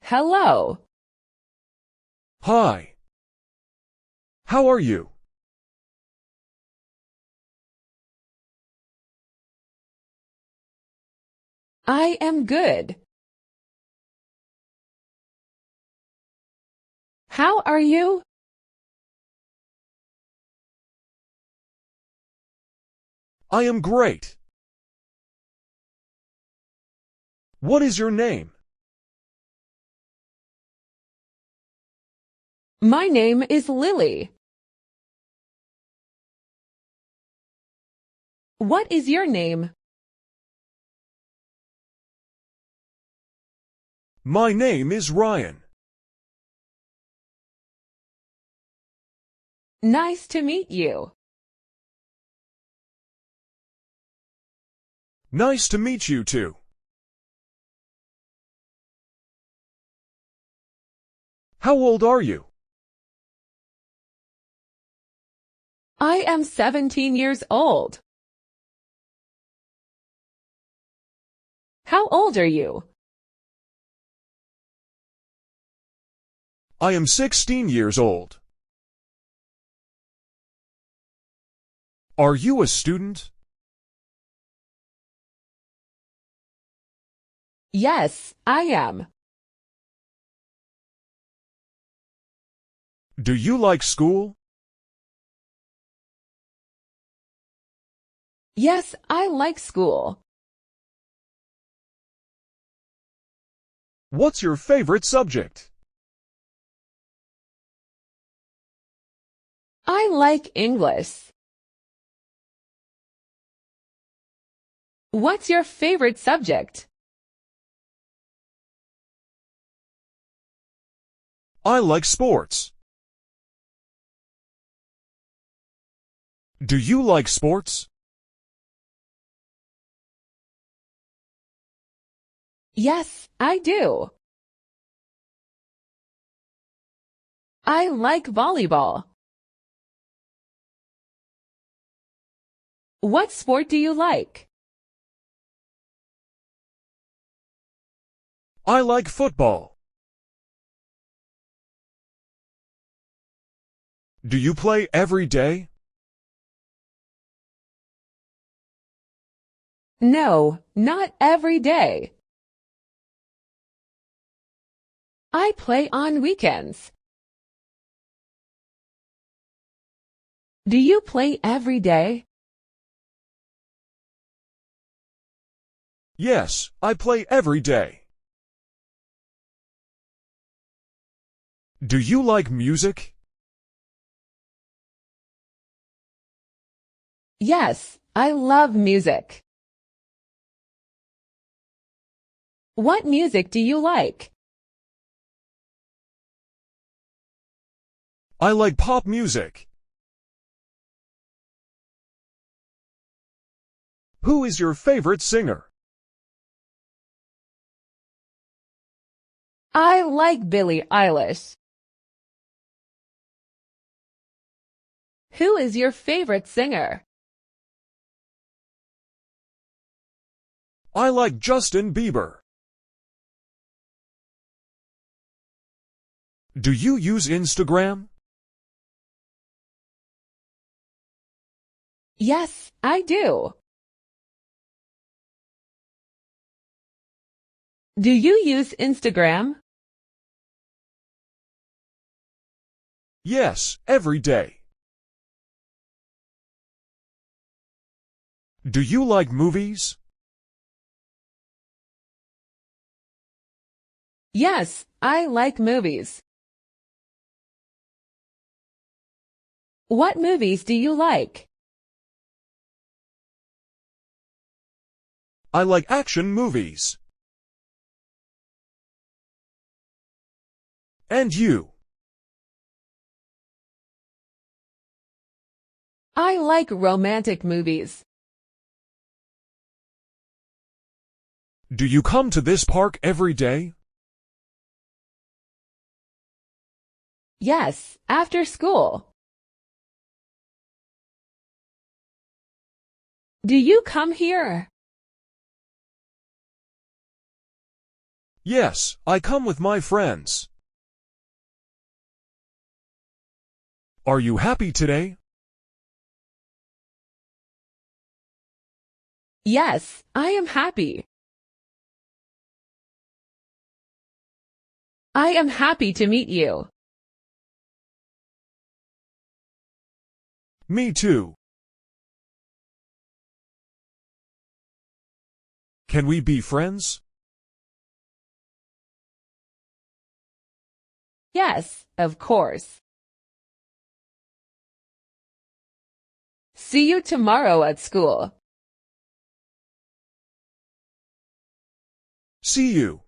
Hello. Hi. How are you? I am good. How are you? I am great. What is your name? My name is Lily. What is your name? My name is Ryan. Nice to meet you. Nice to meet you too. How old are you? I am 17 years old. How old are you? I am 16 years old. Are you a student? Yes, I am. Do you like school? Yes, I like school. What's your favorite subject? I like English. What's your favorite subject? I like sports. Do you like sports? Yes, I do. I like volleyball. What sport do you like? I like football. Do you play every day? No, not every day. I play on weekends. Do you play every day? Yes, I play every day. Do you like music? Yes, I love music. What music do you like? I like pop music. Who is your favorite singer? I like Billie Eilish. Who is your favorite singer? I like Justin Bieber. Do you use Instagram? Yes, I do. Do you use Instagram? Yes, every day. Do you like movies? Yes, I like movies. What movies do you like? I like action movies. And you? I like romantic movies. Do you come to this park every day? Yes, after school. Do you come here? Yes, I come with my friends. Are you happy today? Yes, I am happy. I am happy to meet you. Me too. Can we be friends? Yes, of course. See you tomorrow at school. See you.